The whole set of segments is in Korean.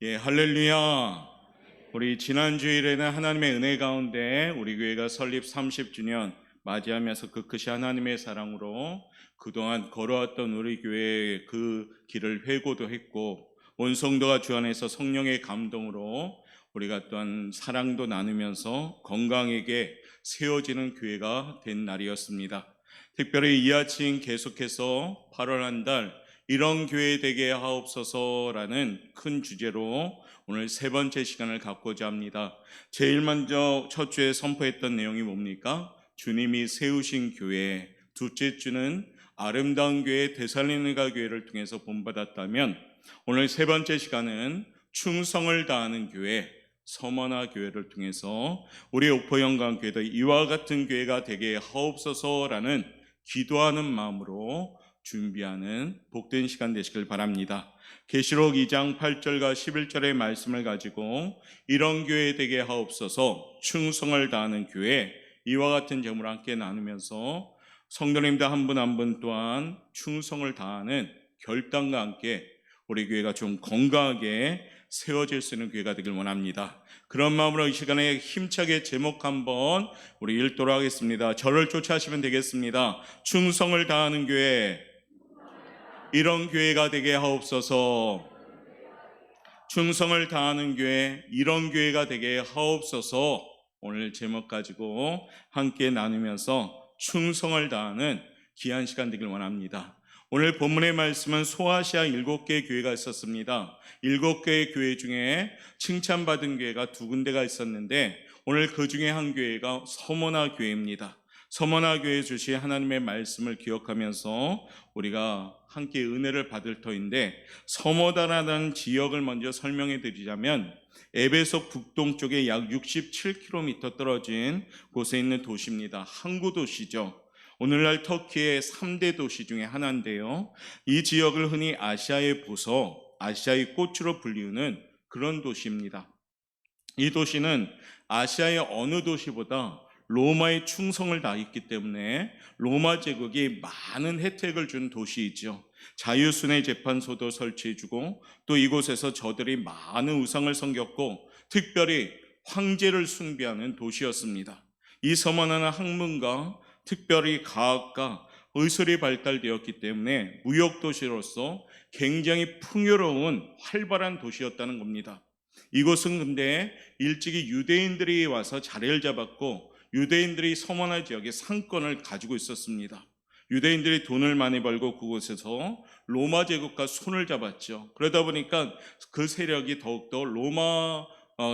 예, 할렐루야. 우리 지난 주일에는 하나님의 은혜 가운데 우리 교회가 설립 30주년 맞이하면서 그 크신 하나님의 사랑으로 그동안 걸어왔던 우리 교회의 그 길을 회고도 했고, 온 성도가 주 안에서 성령의 감동으로 우리가 또한 사랑도 나누면서 건강하게 세워지는 교회가 된 날이었습니다. 특별히 이 아침 계속해서 8월 한 달 이런 교회 되게 하옵소서라는 큰 주제로 오늘 세 번째 시간을 갖고자 합니다. 제일 먼저 첫 주에 선포했던 내용이 뭡니까? 주님이 세우신 교회. 둘째 주는 아름다운 교회 데살로니가 교회를 통해서 본받았다면, 오늘 세 번째 시간은 충성을 다하는 교회 서머나 교회를 통해서 우리 옥포영광교회도 이와 같은 교회가 되게 하옵소서라는 기도하는 마음으로 준비하는 복된 시간 되시길 바랍니다. 계시록 2장 8절과 11절의 말씀을 가지고 이런 교회 되게 하옵소서, 충성을 다하는 교회, 이와 같은 제목을 함께 나누면서 성도님들 한 분 한 분 또한 충성을 다하는 결단과 함께 우리 교회가 좀 건강하게 세워질 수 있는 교회가 되길 원합니다. 그런 마음으로 이 시간에 힘차게 제목 한번 우리 읽도록 하겠습니다. 저를 쫓아하시면 되겠습니다. 충성을 다하는 교회, 이런 교회가 되게 하옵소서. 충성을 다하는 교회, 이런 교회가 되게 하옵소서. 오늘 제목 가지고 함께 나누면서 충성을 다하는 귀한 시간 되길 원합니다. 오늘 본문의 말씀은 소아시아 7개의 교회가 있었습니다. 7개의 교회 중에 칭찬받은 교회가 2군데가 있었는데, 오늘 그 중에 한 교회가 서머나 교회입니다. 서머나 교회 주신 하나님의 말씀을 기억하면서 우리가 함께 은혜를 받을 터인데, 서머다라는 지역을 먼저 설명해 드리자면 에베소 북동쪽에 약 67km 떨어진 곳에 있는 도시입니다. 항구 도시죠. 오늘날 터키의 3대 도시 중에 하나인데요, 이 지역을 흔히 아시아의 보석, 아시아의 꽃으로 불리우는 그런 도시입니다. 이 도시는 아시아의 어느 도시보다 로마의 충성을 다했기 때문에 로마 제국이 많은 혜택을 준 도시이죠. 자유순회 재판소도 설치해주고, 또 이곳에서 저들이 많은 우상을 섬겼고 특별히 황제를 숭배하는 도시였습니다. 이 서머나는 학문과 특별히 과학과 의술이 발달되었기 때문에 무역도시로서 굉장히 풍요로운 활발한 도시였다는 겁니다. 이곳은 근데 일찍이 유대인들이 와서 자리를 잡았고, 유대인들이 서머나 지역의 상권을 가지고 있었습니다. 유대인들이 돈을 많이 벌고 그곳에서 로마 제국과 손을 잡았죠. 그러다 보니까 그 세력이 더욱더 로마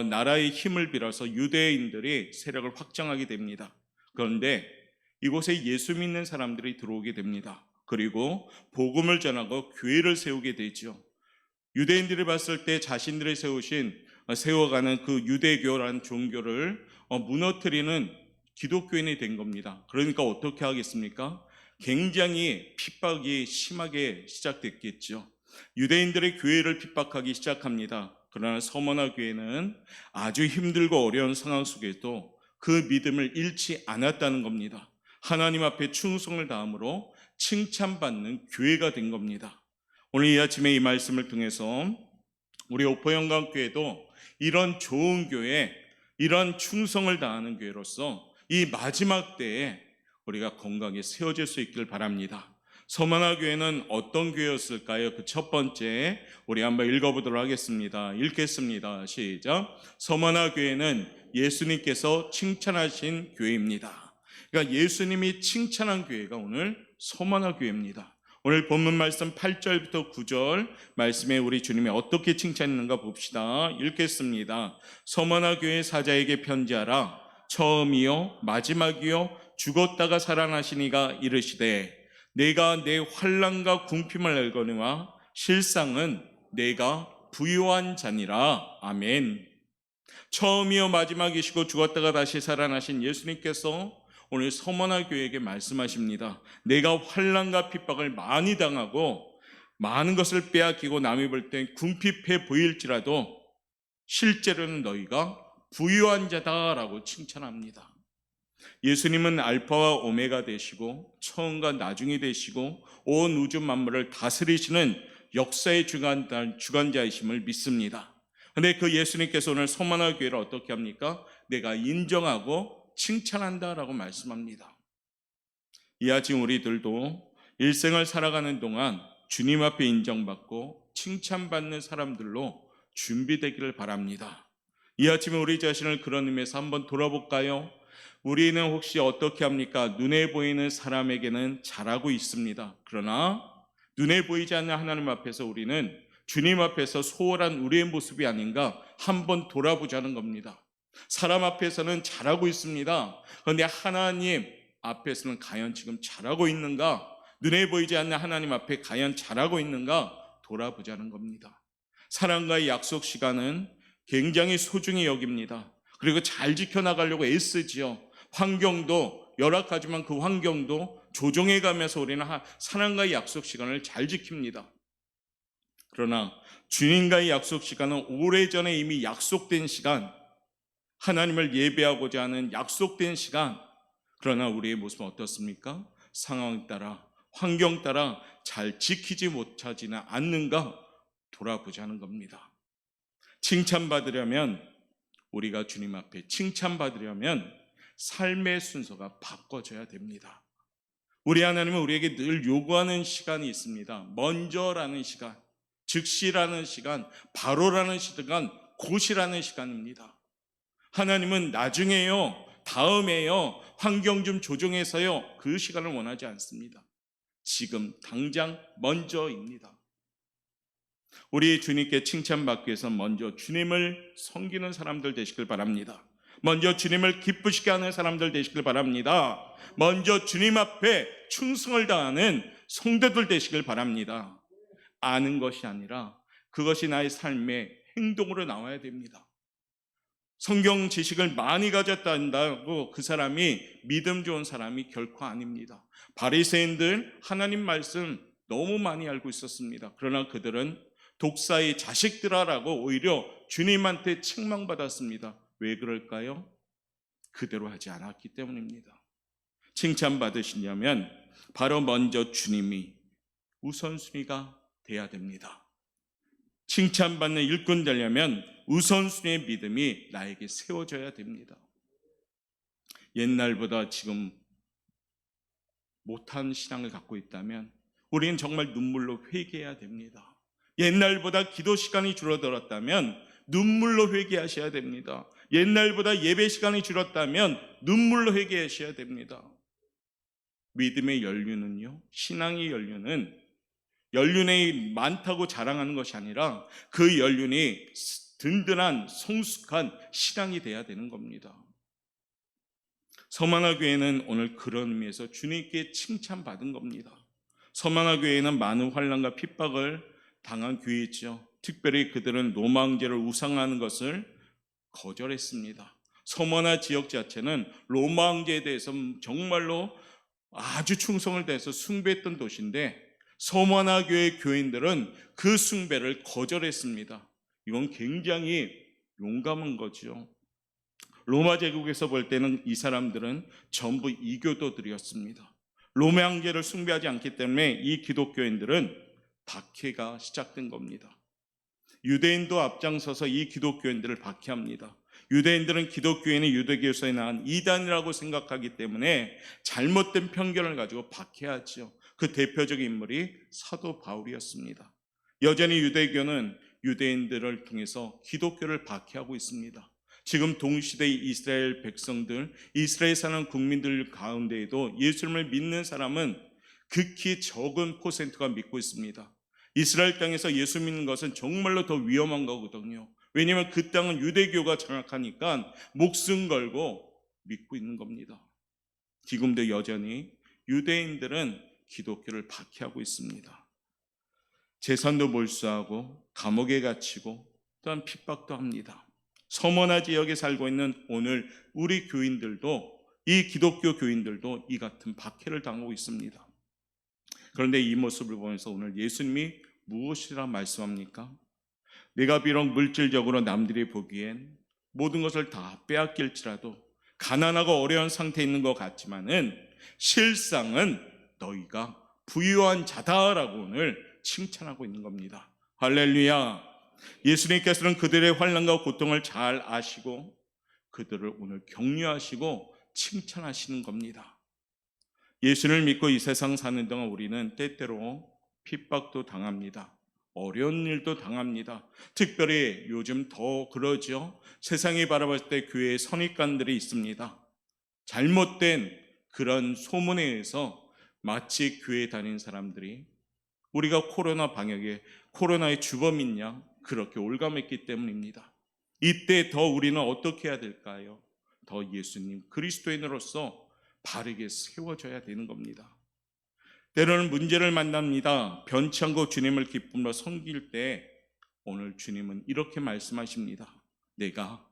나라의 힘을 빌어서 유대인들이 세력을 확장하게 됩니다. 그런데 이곳에 예수 믿는 사람들이 들어오게 됩니다. 그리고 복음을 전하고 교회를 세우게 되죠. 유대인들이 봤을 때 자신들이 세워가는 그 유대교라는 종교를 무너뜨리는 기독교인이 된 겁니다. 그러니까 어떻게 하겠습니까? 굉장히 핍박이 심하게 시작됐겠죠. 유대인들의 교회를 핍박하기 시작합니다. 그러나 서머나 교회는 아주 힘들고 어려운 상황 속에도 그 믿음을 잃지 않았다는 겁니다. 하나님 앞에 충성을 다함으로 칭찬받는 교회가 된 겁니다. 오늘 이 아침에 이 말씀을 통해서 우리 옥포영광교회도 이런 좋은 교회, 이런 충성을 다하는 교회로서 이 마지막 때에 우리가 건강하게 세워질 수 있기를 바랍니다. 서머나 교회는 어떤 교회였을까요? 그 첫 번째 우리 한번 읽어보도록 하겠습니다. 읽겠습니다. 시작. 서머나 교회는 예수님께서 칭찬하신 교회입니다. 그러니까 예수님이 칭찬한 교회가 오늘 서머나 교회입니다. 오늘 본문 말씀 8절부터 9절 말씀에 우리 주님이 어떻게 칭찬했는가 봅시다. 읽겠습니다. 서머나 교회 사자에게 편지하라. 처음이요 마지막이요 죽었다가 살아나신 이가 이르시되, 내가 내 환난과 궁핍을 알거니와 실상은 내가 부유한 자니라. 아멘. 처음이요 마지막이시고 죽었다가 다시 살아나신 예수님께서 오늘 서머나 교회에게 말씀하십니다. 내가 환난과 핍박을 많이 당하고 많은 것을 빼앗기고 남이 볼 땐 궁핍해 보일지라도 실제로는 너희가 부유한 자다라고 칭찬합니다. 예수님은 알파와 오메가 되시고 처음과 나중이 되시고 온 우주 만물을 다스리시는 역사의 주관자이심을 믿습니다. 근데 그 예수님께서 오늘 소만화 교회를 어떻게 합니까? 내가 인정하고 칭찬한다라고 말씀합니다. 이와 지금 우리들도 일생을 살아가는 동안 주님 앞에 인정받고 칭찬받는 사람들로 준비되기를 바랍니다. 이 아침에 우리 자신을 그런 의미에서 한번 돌아볼까요? 우리는 혹시 어떻게 합니까? 눈에 보이는 사람에게는 잘하고 있습니다. 그러나 눈에 보이지 않는 하나님 앞에서 우리는 주님 앞에서 소홀한 우리의 모습이 아닌가 한번 돌아보자는 겁니다. 사람 앞에서는 잘하고 있습니다. 그런데 하나님 앞에서는 과연 지금 잘하고 있는가? 눈에 보이지 않는 하나님 앞에 과연 잘하고 있는가? 돌아보자는 겁니다. 사랑과의 약속 시간은 굉장히 소중히 여깁니다. 그리고 잘 지켜나가려고 애쓰지요. 환경도 열악하지만 그 환경도 조정해 가면서 우리는 사랑과의 약속 시간을 잘 지킵니다. 그러나 주님과의 약속 시간은 오래전에 이미 약속된 시간, 하나님을 예배하고자 하는 약속된 시간, 그러나 우리의 모습은 어떻습니까? 상황 따라, 환경 따라 잘 지키지 못하지는 않는가 돌아보자는 겁니다. 칭찬받으려면, 우리가 주님 앞에 칭찬받으려면 삶의 순서가 바꿔져야 됩니다. 우리 하나님은 우리에게 늘 요구하는 시간이 있습니다. 먼저라는 시간, 즉시라는 시간, 바로라는 시간, 곧이라는 시간입니다. 하나님은 나중에요, 다음에요, 환경 좀 조정해서요, 그 시간을 원하지 않습니다. 지금 당장 먼저입니다. 우리 주님께 칭찬받기 위해서 먼저 주님을 섬기는 사람들 되시길 바랍니다. 먼저 주님을 기쁘시게 하는 사람들 되시길 바랍니다. 먼저 주님 앞에 충성을 다하는 성도들 되시길 바랍니다. 아는 것이 아니라 그것이 나의 삶의 행동으로 나와야 됩니다. 성경 지식을 많이 가졌다 한다고 그 사람이 믿음 좋은 사람이 결코 아닙니다. 바리새인들 하나님 말씀 너무 많이 알고 있었습니다. 그러나 그들은 독사의 자식들아라고 오히려 주님한테 책망받았습니다. 왜 그럴까요? 그대로 하지 않았기 때문입니다. 칭찬받으시려면 바로 먼저 주님이 우선순위가 돼야 됩니다. 칭찬받는 일꾼 되려면 우선순위의 믿음이 나에게 세워져야 됩니다. 옛날보다 지금 못한 신앙을 갖고 있다면 우리는 정말 눈물로 회개해야 됩니다. 옛날보다 기도 시간이 줄어들었다면 눈물로 회개하셔야 됩니다. 옛날보다 예배 시간이 줄었다면 눈물로 회개하셔야 됩니다. 믿음의 연륜은요, 신앙의 연륜은 연륜이 많다고 자랑하는 것이 아니라 그 연륜이 든든한 성숙한 신앙이 돼야 되는 겁니다. 서만화 교회는 오늘 그런 의미에서 주님께 칭찬받은 겁니다. 서만화 교회는 많은 환난과 핍박을 당한 교회였죠. 특별히 그들은 로마왕제를 우상하는 것을 거절했습니다. 서만화 지역 자체는 로마 왕제에 대해서 정말로 아주 충성을 다해서 숭배했던 도시인데 서만화 교회 교인들은 그 숭배를 거절했습니다. 이건 굉장히 용감한 거죠. 로마 제국에서 볼 때는 이 사람들은 전부 이교도들이었습니다. 로마 황제를 숭배하지 않기 때문에 이 기독교인들은 박해가 시작된 겁니다. 유대인도 앞장서서 이 기독교인들을 박해합니다. 유대인들은 기독교인이 유대교에서 나온 이단이라고 생각하기 때문에 잘못된 편견을 가지고 박해하죠. 그 대표적인 인물이 사도 바울이었습니다. 여전히 유대교는 유대인들을 통해서 기독교를 박해하고 있습니다. 지금 동시대의 이스라엘 백성들, 이스라엘 사는 국민들 가운데에도 예수님을 믿는 사람은 극히 적은 퍼센트가 믿고 있습니다. 이스라엘 땅에서 예수 믿는 것은 정말로 더 위험한 거거든요. 왜냐하면 그 땅은 유대교가 장악하니까 목숨 걸고 믿고 있는 겁니다. 지금도 여전히 유대인들은 기독교를 박해하고 있습니다. 재산도 몰수하고 감옥에 갇히고 또한 핍박도 합니다. 서머나 지역에 살고 있는 오늘 우리 교인들도, 이 기독교 교인들도 이 같은 박해를 당하고 있습니다. 그런데 이 모습을 보면서 오늘 예수님이 무엇이라 말씀합니까? 내가 비록 물질적으로 남들이 보기엔 모든 것을 다 빼앗길지라도 가난하고 어려운 상태에 있는 것 같지만은 실상은 너희가 부유한 자다라고 오늘 칭찬하고 있는 겁니다. 할렐루야. 예수님께서는 그들의 환난과 고통을 잘 아시고 그들을 오늘 격려하시고 칭찬하시는 겁니다. 예수를 믿고 이 세상 사는 동안 우리는 때때로 핍박도 당합니다. 어려운 일도 당합니다. 특별히 요즘 더 그러죠. 세상이 바라봤을 때 교회에 선입관들이 있습니다. 잘못된 그런 소문에 의해서 마치 교회에 다니는 사람들이 우리가 코로나 방역에 코로나의 주범인 양 그렇게 올감했기 때문입니다. 이때 더 우리는 어떻게 해야 될까요? 더 예수님 그리스도인으로서 바르게 세워져야 되는 겁니다. 때로는 문제를 만납니다. 변치 않고 주님을 기쁨으로 섬길 때 오늘 주님은 이렇게 말씀하십니다. 내가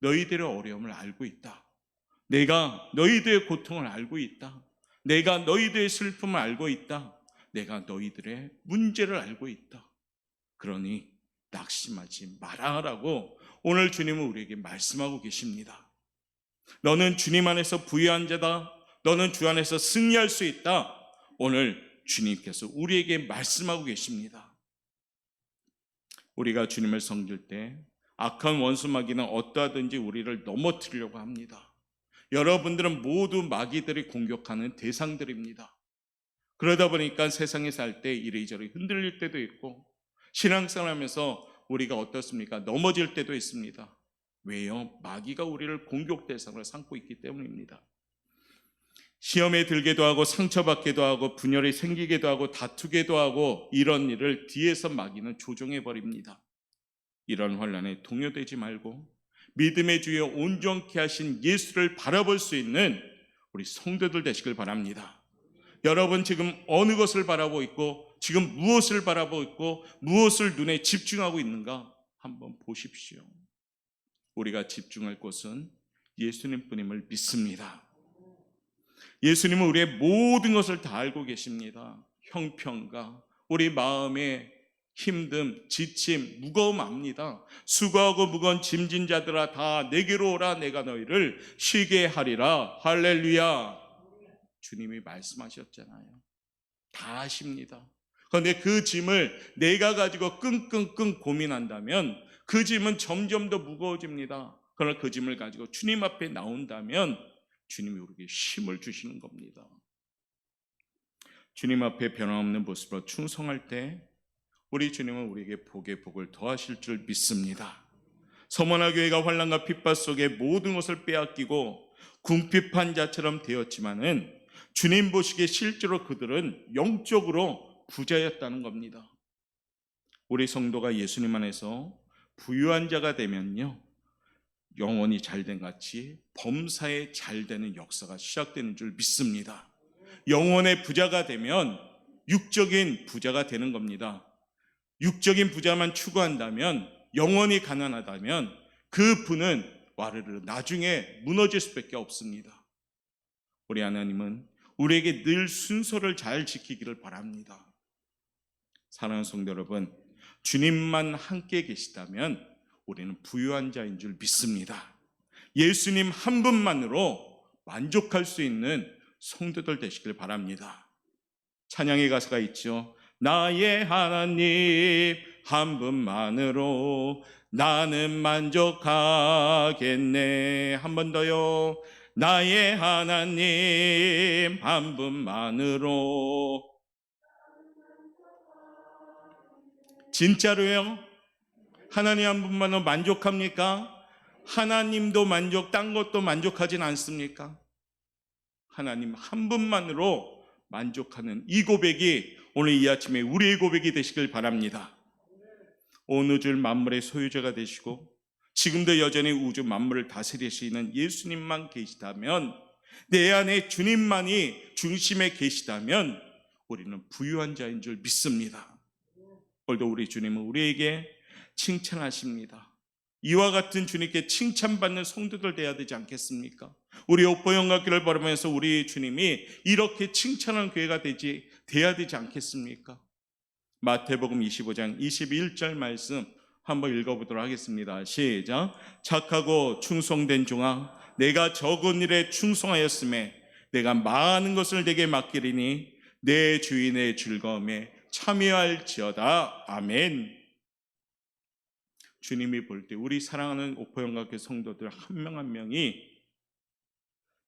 너희들의 어려움을 알고 있다. 내가 너희들의 고통을 알고 있다. 내가 너희들의 슬픔을 알고 있다. 내가 너희들의 문제를 알고 있다. 그러니 낙심하지 마라라고 오늘 주님은 우리에게 말씀하고 계십니다. 너는 주님 안에서 부유한 자다. 너는 주 안에서 승리할 수 있다. 오늘 주님께서 우리에게 말씀하고 계십니다. 우리가 주님을 섬길 때 악한 원수 마귀는 어떠하든지 우리를 넘어뜨리려고 합니다. 여러분들은 모두 마귀들이 공격하는 대상들입니다. 그러다 보니까 세상에 살 때 이리저리 흔들릴 때도 있고 신앙생활하면서 우리가 어떻습니까? 넘어질 때도 있습니다. 왜요? 마귀가 우리를 공격 대상을 삼고 있기 때문입니다. 시험에 들게도 하고 상처받게도 하고 분열이 생기게도 하고 다투게도 하고 이런 일을 뒤에서 마귀는 조종해 버립니다. 이런 환난에 동요되지 말고 믿음의 주여 온전케 하신 예수를 바라볼 수 있는 우리 성도들 되시길 바랍니다. 여러분 지금 어느 것을 바라보고 있고 지금 무엇을 바라보고 있고 무엇을 눈에 집중하고 있는가 한번 보십시오. 우리가 집중할 곳은 예수님뿐임을 믿습니다. 예수님은 우리의 모든 것을 다 알고 계십니다. 형편과 우리 마음의 힘듦, 지침, 무거움 압니다. 수고하고 무거운 짐진 자들아 다 내게로 오라 내가 너희를 쉬게 하리라. 할렐루야. 주님이 말씀하셨잖아요. 다 아십니다. 그런데 그 짐을 내가 가지고 끙끙끙 고민한다면 그 짐은 점점 더 무거워집니다. 그러나 그 짐을 가지고 주님 앞에 나온다면 주님이 우리에게 힘을 주시는 겁니다. 주님 앞에 변함없는 모습으로 충성할 때 우리 주님은 우리에게 복에 복을 더하실 줄 믿습니다. 서머나 교회가 환난과 핍박 속에 모든 것을 빼앗기고 궁핍한 자처럼 되었지만은 주님 보시기에 실제로 그들은 영적으로 부자였다는 겁니다. 우리 성도가 예수님 안에서 부유한 자가 되면요 영혼이 잘된 같이 범사에 잘되는 역사가 시작되는 줄 믿습니다. 영혼의 부자가 되면 육적인 부자가 되는 겁니다. 육적인 부자만 추구한다면 영혼이 가난하다면 그 분은 와르르 나중에 무너질 수밖에 없습니다. 우리 하나님은 우리에게 늘 순서를 잘 지키기를 바랍니다. 사랑하는 성도 여러분, 주님만 함께 계시다면 우리는 부유한 자인 줄 믿습니다. 예수님 한 분만으로 만족할 수 있는 성도들 되시길 바랍니다. 찬양의 가사가 있죠. 나의 하나님 한 분만으로 나는 만족하겠네. 한 번 더요. 나의 하나님 한 분만으로. 진짜로요? 하나님 한 분만으로 만족합니까? 하나님도 만족, 딴 것도 만족하진 않습니까? 하나님 한 분만으로 만족하는 이 고백이 오늘 이 아침에 우리의 고백이 되시길 바랍니다. 온 우주 만물의 소유자가 되시고 지금도 여전히 우주 만물을 다스리시는 예수님만 계시다면, 내 안에 주님만이 중심에 계시다면 우리는 부유한 자인 줄 믿습니다. 오늘도 우리 주님은 우리에게 칭찬하십니다. 이와 같은 주님께 칭찬받는 성도들 되어야 되지 않겠습니까? 우리 옥보영각기를 바라면서 우리 주님이 이렇게 칭찬하는 교회가 돼야 되지 않겠습니까? 마태복음 25장 21절 말씀 한번 읽어보도록 하겠습니다. 시작. 착하고 충성된 종아, 내가 적은 일에 충성하였음에 내가 많은 것을 내게 맡기리니 내 주인의 즐거움에 참여할지어다. 아멘. 주님이 볼 때 우리 사랑하는 오포영각교 성도들 한 명 한 명이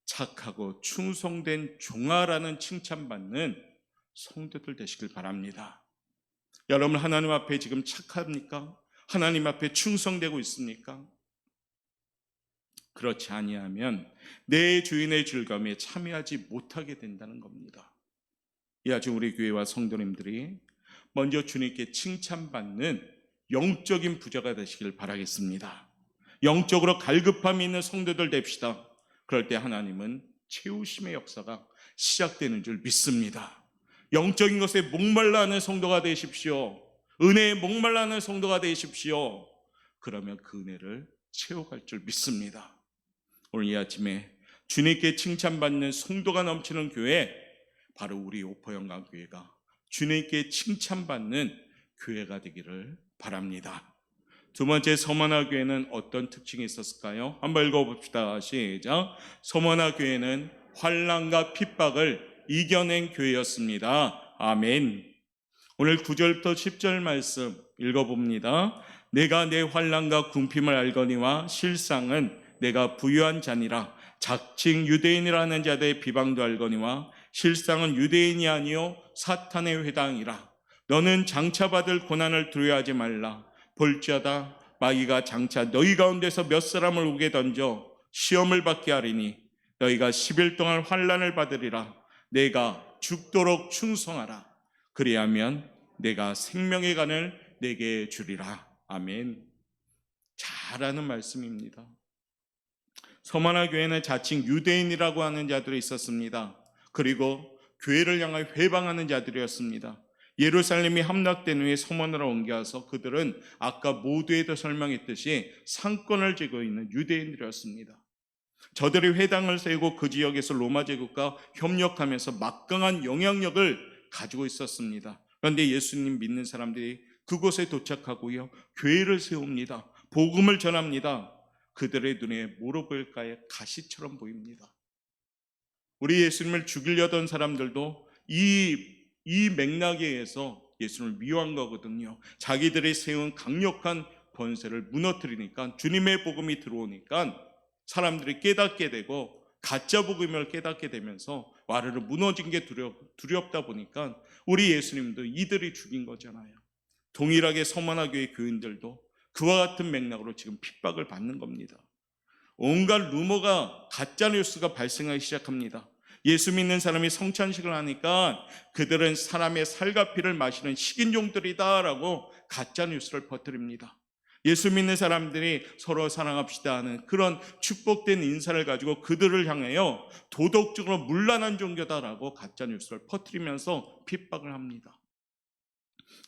착하고 충성된 종아라는 칭찬받는 성도들 되시길 바랍니다. 여러분, 하나님 앞에 지금 착합니까? 하나님 앞에 충성되고 있습니까? 그렇지 아니하면 내 주인의 즐거움에 참여하지 못하게 된다는 겁니다. 이 아침 우리 교회와 성도님들이 먼저 주님께 칭찬받는 영적인 부자가 되시길 바라겠습니다. 영적으로 갈급함이 있는 성도들 됩시다. 그럴 때 하나님은 채우심의 역사가 시작되는 줄 믿습니다. 영적인 것에 목말라 하는 성도가 되십시오. 은혜에 목말라 하는 성도가 되십시오. 그러면 그 은혜를 채워갈 줄 믿습니다. 오늘 이 아침에 주님께 칭찬받는 성도가 넘치는 교회, 바로 우리 오포영광교회가 주님께 칭찬받는 교회가 되기를 바랍니다. 두 번째, 서머나 교회는 어떤 특징이 있었을까요? 한번 읽어봅시다. 시작. 서머나 교회는 환난과 핍박을 이겨낸 교회였습니다. 아멘. 오늘 9절부터 10절 말씀 읽어봅니다. 내가 내 환난과 궁핍을 알거니와 실상은 내가 부유한 자니라. 자칭 유대인이라는 자들의 비방도 알거니와 실상은 유대인이 아니요 사탄의 회당이라. 너는 장차 받을 고난을 두려워하지 말라. 볼지어다 마귀가 장차 너희 가운데서 몇 사람을 우게 던져 시험을 받게 하리니 너희가 10일 동안 환난을 받으리라. 내가 죽도록 충성하라. 그리하면 내가 생명의 간을 내게 주리라. 아멘. 잘하는 말씀입니다. 서머나 교회는 자칭 유대인이라고 하는 자들이 있었습니다. 그리고 교회를 향해 회방하는 자들이었습니다. 예루살렘이 함락된 후에 서머나로 옮겨와서 그들은 아까 모두에도 설명했듯이 상권을 쥐고 있는 유대인들이었습니다. 저들이 회당을 세우고 그 지역에서 로마 제국과 협력하면서 막강한 영향력을 가지고 있었습니다. 그런데 예수님 믿는 사람들이 그곳에 도착하고요, 교회를 세웁니다. 복음을 전합니다. 그들의 눈에 뭐로 보일까요? 가시처럼 보입니다. 우리 예수님을 죽이려던 사람들도 이 맥락에 의해서 예수님을 미워한 거거든요. 자기들이 세운 강력한 권세를 무너뜨리니까, 주님의 복음이 들어오니까 사람들이 깨닫게 되고 가짜 복음을 깨닫게 되면서 와르르 무너진 게 두렵다 보니까 우리 예수님도 이들이 죽인 거잖아요. 동일하게 서머나 교회 교인들도 그와 같은 맥락으로 지금 핍박을 받는 겁니다. 온갖 루머가, 가짜 뉴스가 발생하기 시작합니다. 예수 믿는 사람이 성찬식을 하니까 그들은 사람의 살과 피를 마시는 식인종들이다라고 가짜 뉴스를 퍼뜨립니다. 예수 믿는 사람들이 서로 사랑합시다 하는 그런 축복된 인사를 가지고 그들을 향하여 도덕적으로 문란한 종교다라고 가짜 뉴스를 퍼뜨리면서 핍박을 합니다.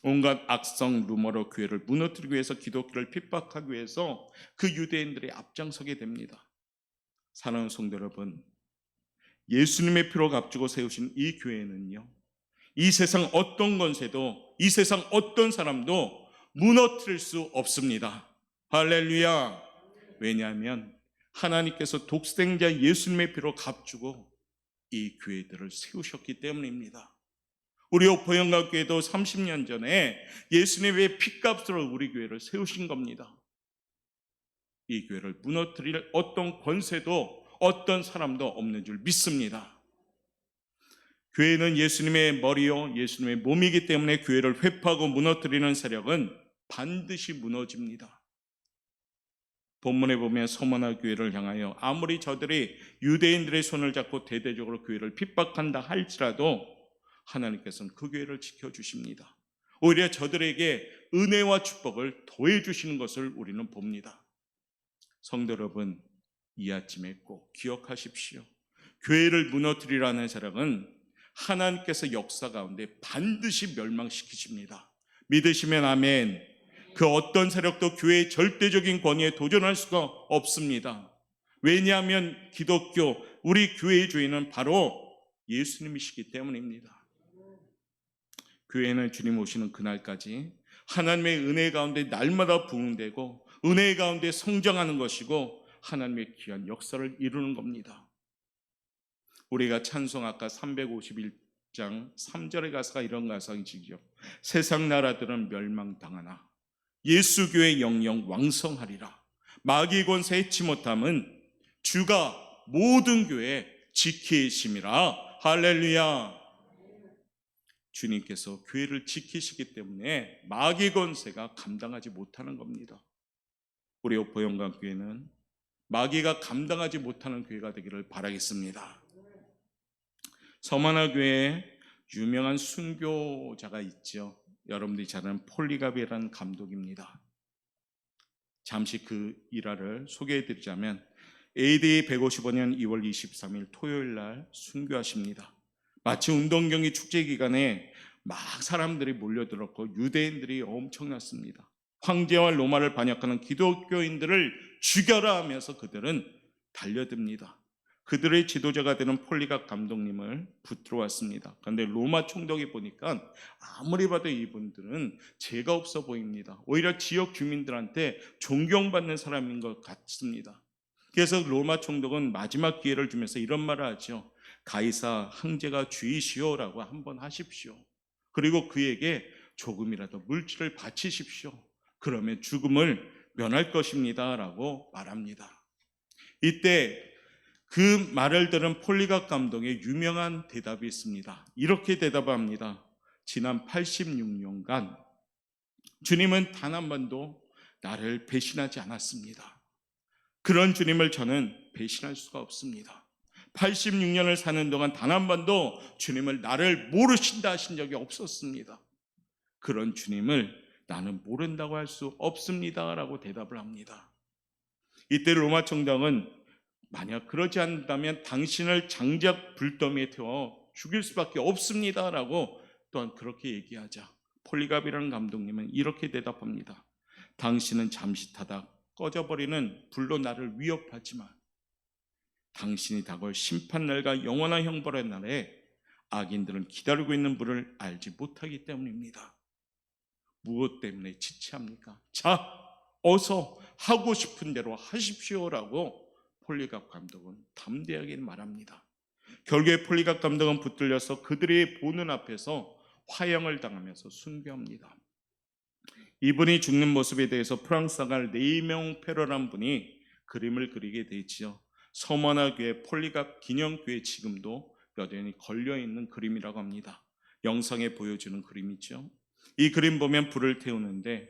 온갖 악성 루머로 교회를 무너뜨리기 위해서, 기독교를 핍박하기 위해서 그 유대인들이 앞장서게 됩니다. 사랑하는 성도 여러분, 예수님의 피로 값주고 세우신 이 교회는요, 이 세상 어떤 권세도, 이 세상 어떤 사람도 무너뜨릴 수 없습니다. 할렐루야. 왜냐하면 하나님께서 독생자 예수님의 피로 값주고 이 교회들을 세우셨기 때문입니다. 우리 오포영각교회도 30년 전에 예수님의 피값으로 우리 교회를 세우신 겁니다. 이 교회를 무너뜨릴 어떤 권세도 어떤 사람도 없는 줄 믿습니다. 교회는 예수님의 머리요 예수님의 몸이기 때문에 교회를 회파하고 무너뜨리는 세력은 반드시 무너집니다. 본문에 보면 서머나 교회를 향하여 아무리 저들이 유대인들의 손을 잡고 대대적으로 교회를 핍박한다 할지라도 하나님께서는 그 교회를 지켜주십니다. 오히려 저들에게 은혜와 축복을 더해 주시는 것을 우리는 봅니다. 성도 여러분, 이 아침에 꼭 기억하십시오. 교회를 무너뜨리라는 세력은 하나님께서 역사 가운데 반드시 멸망시키십니다. 믿으시면 아멘. 그 어떤 세력도 교회의 절대적인 권위에 도전할 수가 없습니다. 왜냐하면 기독교, 우리 교회의 주인은 바로 예수님이시기 때문입니다. 교회는 주님 오시는 그날까지 하나님의 은혜 가운데 날마다 부흥되고 은혜 가운데 성장하는 것이고 하나님의 귀한 역사를 이루는 겁니다. 우리가 찬송 아까 351장 3절의 가사가 이런 가사이지요. 세상 나라들은 멸망당하나 예수교회 영영 왕성하리라. 마귀 권세 해치 못함은 주가 모든 교회 지키심이라. 할렐루야. 주님께서 교회를 지키시기 때문에 마귀 권세가 감당하지 못하는 겁니다. 우리 오포영광교회는 마귀가 감당하지 못하는 교회가 되기를 바라겠습니다. 서만화교회에 유명한 순교자가 있죠. 여러분들이 잘 아는 폴리갑이라는 감독입니다. 잠시 그 일화를 소개해드리자면 AD 155년 2월 23일 토요일 날 순교하십니다. 마치 운동경기 축제 기간에 막 사람들이 몰려들었고 유대인들이 엄청났습니다. 황제와 로마를 반역하는 기독교인들을 죽여라 하면서 그들은 달려듭니다. 그들의 지도자가 되는 폴리갑 감독님을 붙들어 왔습니다. 그런데 로마 총독이 보니까 아무리 봐도 이분들은 죄가 없어 보입니다. 오히려 지역 주민들한테 존경받는 사람인 것 같습니다. 그래서 로마 총독은 마지막 기회를 주면서 이런 말을 하죠. 가이사 황제가 주이시오라고 한번 하십시오. 그리고 그에게 조금이라도 물질을 바치십시오. 그러면 죽음을 면할 것입니다 라고 말합니다. 이때 그 말을 들은 폴리갑 감독의 유명한 대답이 있습니다. 이렇게 대답합니다. 지난 86년간 주님은 단 한 번도 나를 배신하지 않았습니다. 그런 주님을 저는 배신할 수가 없습니다. 86년을 사는 동안 단 한 번도 주님을 나를 모르신다 하신 적이 없었습니다. 그런 주님을 나는 모른다고 할 수 없습니다 라고 대답을 합니다. 이때 로마 총독은 만약 그러지 않는다면 당신을 장작 불더미에 태워 죽일 수밖에 없습니다 라고 또한 그렇게 얘기하자 폴리갑이라는 감독님은 이렇게 대답합니다. 당신은 잠시타다 꺼져버리는 불로 나를 위협하지만 당신이 다가올 심판날과 영원한 형벌의 날에 악인들은 기다리고 있는 불을 알지 못하기 때문입니다. 무엇 때문에 지체합니까? 자, 어서 하고 싶은 대로 하십시오라고 폴리갑 감독은 담대하게 말합니다. 결국에 폴리갑 감독은 붙들려서 그들의 보는 앞에서 화형을 당하면서 순교합니다. 이분이 죽는 모습에 대해서 프랑스가 레이명 페러란 분이 그림을 그리게 되지요. 서머나교회 폴리갑 기념교회 지금도 여전히 걸려있는 그림이라고 합니다. 영상에 보여주는 그림이죠. 이 그림 보면 불을 태우는데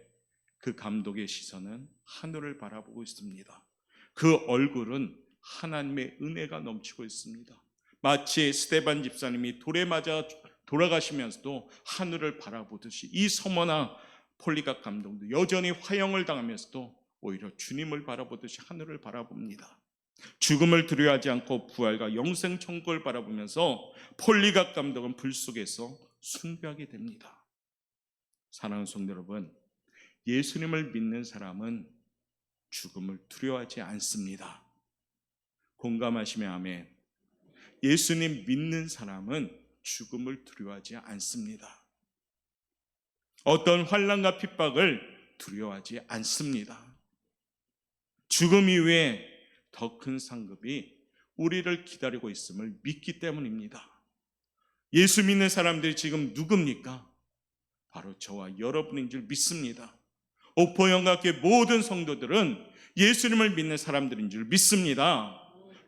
그 감독의 시선은 하늘을 바라보고 있습니다. 그 얼굴은 하나님의 은혜가 넘치고 있습니다. 마치 스테반 집사님이 돌에 맞아 돌아가시면서도 하늘을 바라보듯이 이 서머나 폴리갑 감독도 여전히 화형을 당하면서도 오히려 주님을 바라보듯이 하늘을 바라봅니다. 죽음을 두려워하지 않고 부활과 영생 천국을 바라보면서 폴리갑 감독은 불 속에서 순교하게 됩니다. 사랑하는 성도 여러분, 예수님을 믿는 사람은 죽음을 두려워하지 않습니다. 공감하시면 아멘. 예수님 믿는 사람은 죽음을 두려워하지 않습니다. 어떤 환난과 핍박을 두려워하지 않습니다. 죽음 이후에 더 큰 상급이 우리를 기다리고 있음을 믿기 때문입니다. 예수 믿는 사람들이 지금 누굽니까? 바로 저와 여러분인 줄 믿습니다. 오포영각교회 모든 성도들은 예수님을 믿는 사람들인 줄 믿습니다.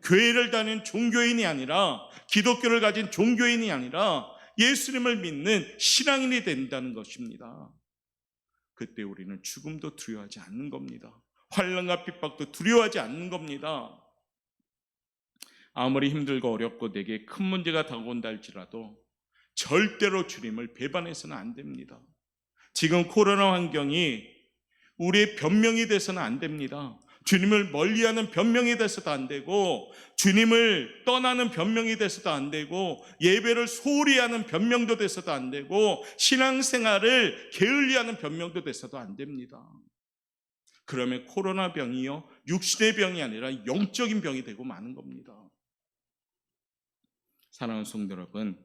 교회를 다니는 종교인이 아니라 기독교를 가진 종교인이 아니라 예수님을 믿는 신앙인이 된다는 것입니다. 그때 우리는 죽음도 두려워하지 않는 겁니다. 환난과 핍박도 두려워하지 않는 겁니다. 아무리 힘들고 어렵고 내게 큰 문제가 다가온다 할지라도 절대로 주님을 배반해서는 안 됩니다. 지금 코로나 환경이 우리의 변명이 돼서는 안 됩니다. 주님을 멀리하는 변명이 돼서도 안 되고 주님을 떠나는 변명이 돼서도 안 되고 예배를 소홀히 하는 변명도 돼서도 안 되고 신앙생활을 게을리하는 변명도 돼서도 안 됩니다. 그러면 코로나 병이요 육신의 병이 아니라 영적인 병이 되고 마는 겁니다. 사랑하는 성도 여러분,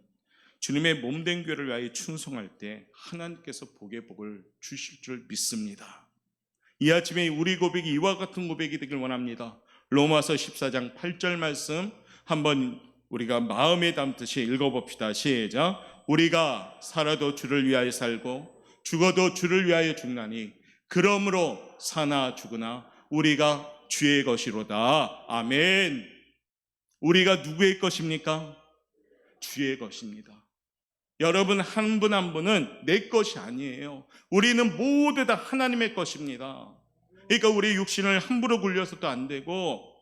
주님의 몸된 교회를 위하여 충성할 때 하나님께서 복의 복을 주실 줄 믿습니다. 이 아침에 우리 고백이 이와 같은 고백이 되길 원합니다. 로마서 14장 8절 말씀 한번 우리가 마음에 담듯이 읽어봅시다. 시작. 우리가 살아도 주를 위하여 살고 죽어도 주를 위하여 죽나니 그러므로 사나 죽으나 우리가 주의 것이로다. 아멘. 우리가 누구의 것입니까? 주의 것입니다. 여러분 한 분 한 분은 내 것이 아니에요. 우리는 모두 다 하나님의 것입니다. 그러니까 우리의 육신을 함부로 굴려서도 안 되고,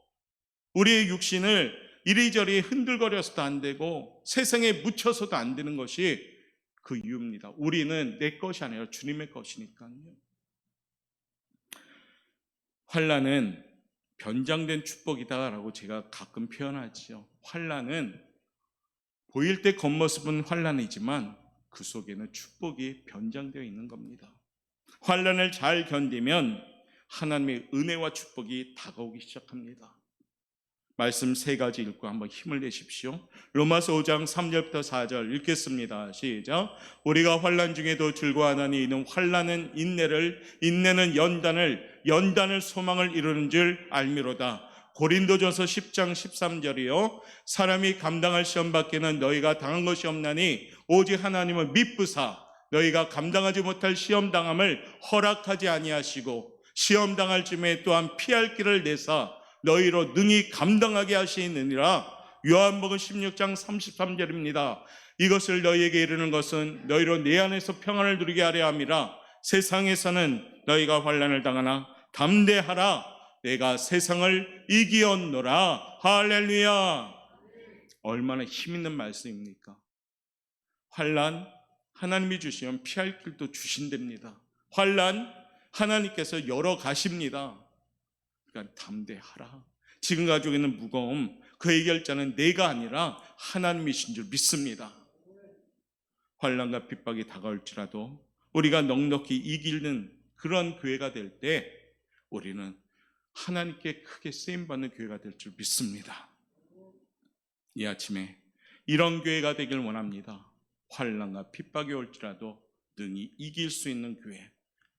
우리의 육신을 이리저리 흔들거려서도 안 되고, 세상에 묻혀서도 안 되는 것이 그 이유입니다. 우리는 내 것이 아니라 주님의 것이니까요. 환난은 변장된 축복이다라고 제가 가끔 표현하지요. 환난은 보일 때 겉모습은 환난이지만 그 속에는 축복이 변장되어 있는 겁니다. 환난을 잘 견디면 하나님의 은혜와 축복이 다가오기 시작합니다. 말씀 세 가지 읽고 한번 힘을 내십시오. 로마서 5장 3절부터 4절 읽겠습니다. 시작. 우리가 환난 중에도 즐거워하나니 이는 환난은 인내를, 인내는 연단을 소망을 이루는 줄 알미로다. 고린도전서 10장 13절이요. 사람이 감당할 시험 밖에는 너희가 당한 것이 없나니 오직 하나님은 미쁘사 너희가 감당하지 못할 시험 당함을 허락하지 아니하시고 시험 당할 쯤에 또한 피할 길을 내사 너희로 능히 감당하게 하시느니라. 요한복음 16장 33절입니다. 이것을 너희에게 이르는 것은 너희로 내 안에서 평안을 누리게 하려 함이라. 세상에서는 너희가 환난을 당하나 담대하라. 내가 세상을 이기었노라. 할렐루야. 얼마나 힘있는 말씀입니까? 환난 하나님이 주시면 피할 길도 주신답니다. 환난 하나님께서 열어 가십니다. 그러니까 담대하라. 지금 가지고 있는 무거움, 그 해결자는 내가 아니라 하나님이신 줄 믿습니다. 환난과 핍박이 다가올지라도 우리가 넉넉히 이기는 그런 교회가 될 때 우리는 하나님께 크게 쓰임받는 교회가 될 줄 믿습니다. 이 아침에 이런 교회가 되길 원합니다. 환난과 핍박이 올지라도 능히 이길 수 있는 교회,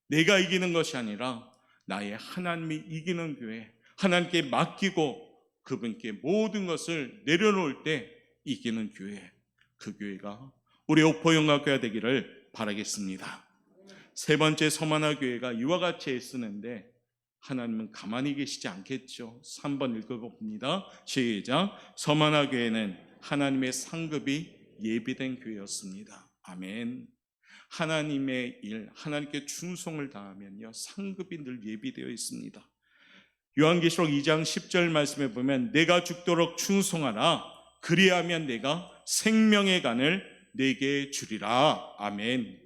내가 이기는 것이 아니라 나의 하나님이 이기는 교회, 하나님께 맡기고 그분께 모든 것을 내려놓을 때 이기는 교회, 그 교회가 우리 옥포영광교회가 되기를 바라겠습니다. 세 번째, 서만화 교회가 이와 같이 애쓰는데 하나님은 가만히 계시지 않겠죠. 3번 읽어봅니다. 시작. 서만화 교회는 하나님의 상급이 예비된 교회였습니다. 아멘. 하나님의 일, 하나님께 충성을 다하면요 상급이 늘 예비되어 있습니다. 요한계시록 2장 10절 말씀에 보면 내가 죽도록 충성하라. 그리하면 내가 생명의 간을 내게 주리라. 아멘.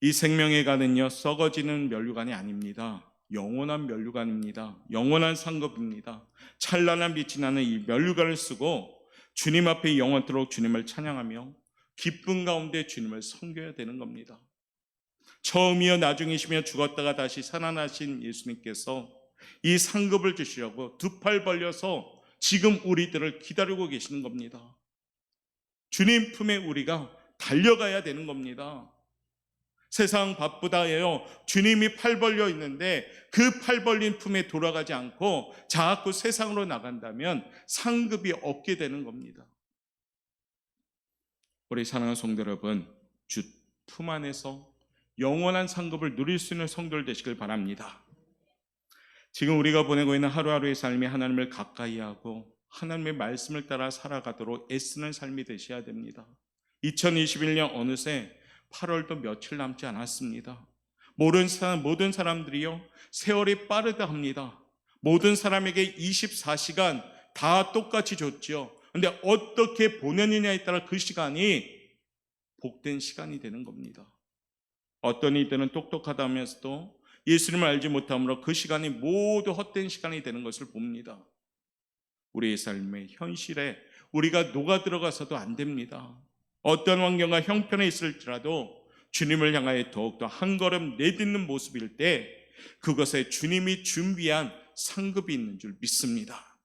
이 생명의 간은요 썩어지는 면류관이 아닙니다. 영원한 면류관입니다. 영원한 상급입니다. 찬란한 빛이 나는 이 면류관을 쓰고 주님 앞에 영원토록 주님을 찬양하며 기쁨 가운데 주님을 섬겨야 되는 겁니다. 처음이요 나중이시며 죽었다가 다시 살아나신 예수님께서 이 상급을 주시려고 두 팔 벌려서 지금 우리들을 기다리고 계시는 겁니다. 주님 품에 우리가 달려가야 되는 겁니다. 세상 바쁘다예요. 주님이 팔 벌려 있는데 그 팔 벌린 품에 돌아가지 않고 자꾸 세상으로 나간다면 상급이 없게 되는 겁니다. 우리 사랑하는 성도 여러분, 주 품 안에서 영원한 상급을 누릴 수 있는 성도들 되시길 바랍니다. 지금 우리가 보내고 있는 하루하루의 삶이 하나님을 가까이 하고 하나님의 말씀을 따라 살아가도록 애쓰는 삶이 되셔야 됩니다. 2021년 어느새 8월도 며칠 남지 않았습니다. 모든 사람들이요 세월이 빠르다 합니다. 모든 사람에게 24시간 다 똑같이 줬죠. 그런데 어떻게 보내느냐에 따라 그 시간이 복된 시간이 되는 겁니다. 어떤 이들은 똑똑하다 하면서도 예수님을 알지 못함으로 그 시간이 모두 헛된 시간이 되는 것을 봅니다. 우리의 삶의 현실에 우리가 녹아 들어가서도 안 됩니다. 어떤 환경과 형편에 있을지라도 주님을 향하여 더욱더 한 걸음 내딛는 모습일 때 그것에 주님이 준비한 상급이 있는 줄 믿습니다.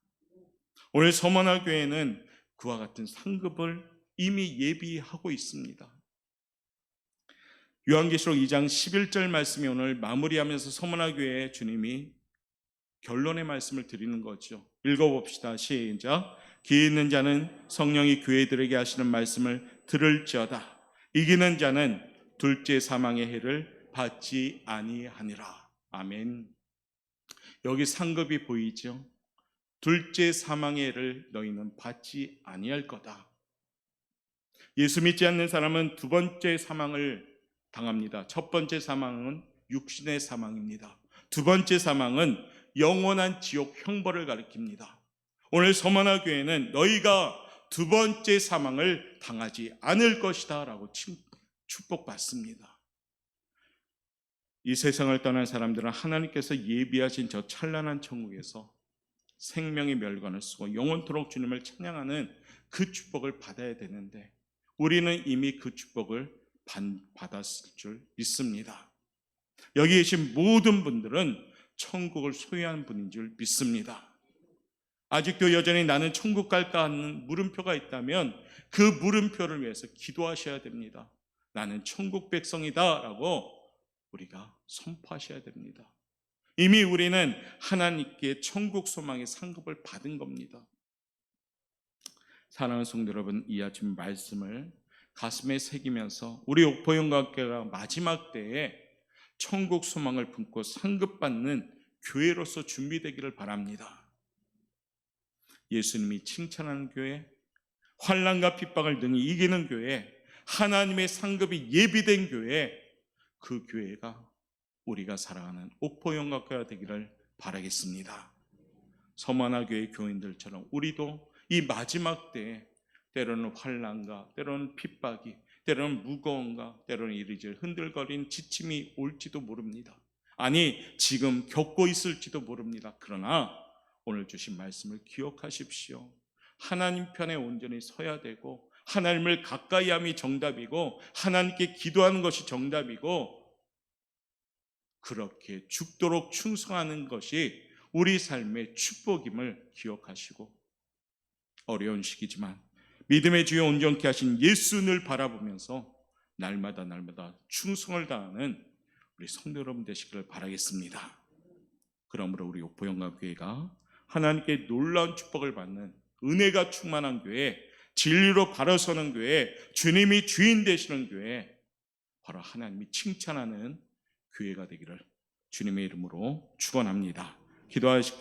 오늘 서만화 교회는 그와 같은 상급을 이미 예비하고 있습니다. 요한계시록 2장 11절 말씀이 오늘 마무리하면서 서만화 교회에 주님이 결론의 말씀을 드리는 거죠. 읽어봅시다. 시작. 귀 있는 자는 성령이 교회들에게 하시는 말씀을 들을지어다. 이기는 자는 둘째 사망의 해를 받지 아니하니라. 아멘. 여기 상급이 보이죠? 둘째 사망의 해를 너희는 받지 아니할 거다. 예수 믿지 않는 사람은 두 번째 사망을 당합니다. 첫 번째 사망은 육신의 사망입니다. 두 번째 사망은 영원한 지옥 형벌을 가리킵니다. 오늘 서머나 교회는 너희가 두 번째 사망을 당하지 않을 것이다 라고 축복받습니다. 이 세상을 떠난 사람들은 하나님께서 예비하신 저 찬란한 천국에서 생명의 멸관을 쓰고 영원토록 주님을 찬양하는 그 축복을 받아야 되는데 우리는 이미 그 축복을 받았을 줄 믿습니다. 여기 계신 모든 분들은 천국을 소유한 분인 줄 믿습니다. 아직도 여전히 나는 천국 갈까 하는 물음표가 있다면 그 물음표를 위해서 기도하셔야 됩니다. 나는 천국 백성이다 라고 우리가 선포하셔야 됩니다. 이미 우리는 하나님께 천국 소망의 상급을 받은 겁니다. 사랑하는 성도 여러분, 이 아침 말씀을 가슴에 새기면서 우리 옥포영광교회가 마지막 때에 천국 소망을 품고 상급받는 교회로서 준비되기를 바랍니다. 예수님이 칭찬하는 교회, 환난과 핍박을 능히 이기는 교회, 하나님의 상급이 예비된 교회, 그 교회가 우리가 사랑하는 옥포영광교회가 되기를 바라겠습니다. 서머나 교회 교인들처럼 우리도 이 마지막 때에 때로는 환난과 때로는 핍박이, 때로는 무거움과 때로는 이리저리 흔들거린 지침이 올지도 모릅니다. 아니 지금 겪고 있을지도 모릅니다. 그러나 오늘 주신 말씀을 기억하십시오. 하나님 편에 온전히 서야 되고 하나님을 가까이 함이 정답이고 하나님께 기도하는 것이 정답이고 그렇게 죽도록 충성하는 것이 우리 삶의 축복임을 기억하시고 어려운 시기지만 믿음의 주여 온전케 하신 예수 늘 바라보면서 날마다 충성을 다하는 우리 성도 여러분 되시기를 바라겠습니다. 그러므로 우리 옥포영광교회가 하나님께 놀라운 축복을 받는 은혜가 충만한 교회, 진리로 바로 서는 교회, 주님이 주인 되시는 교회, 바로 하나님이 칭찬하는 교회가 되기를 주님의 이름으로 축원합니다. 기도하시겠습니다.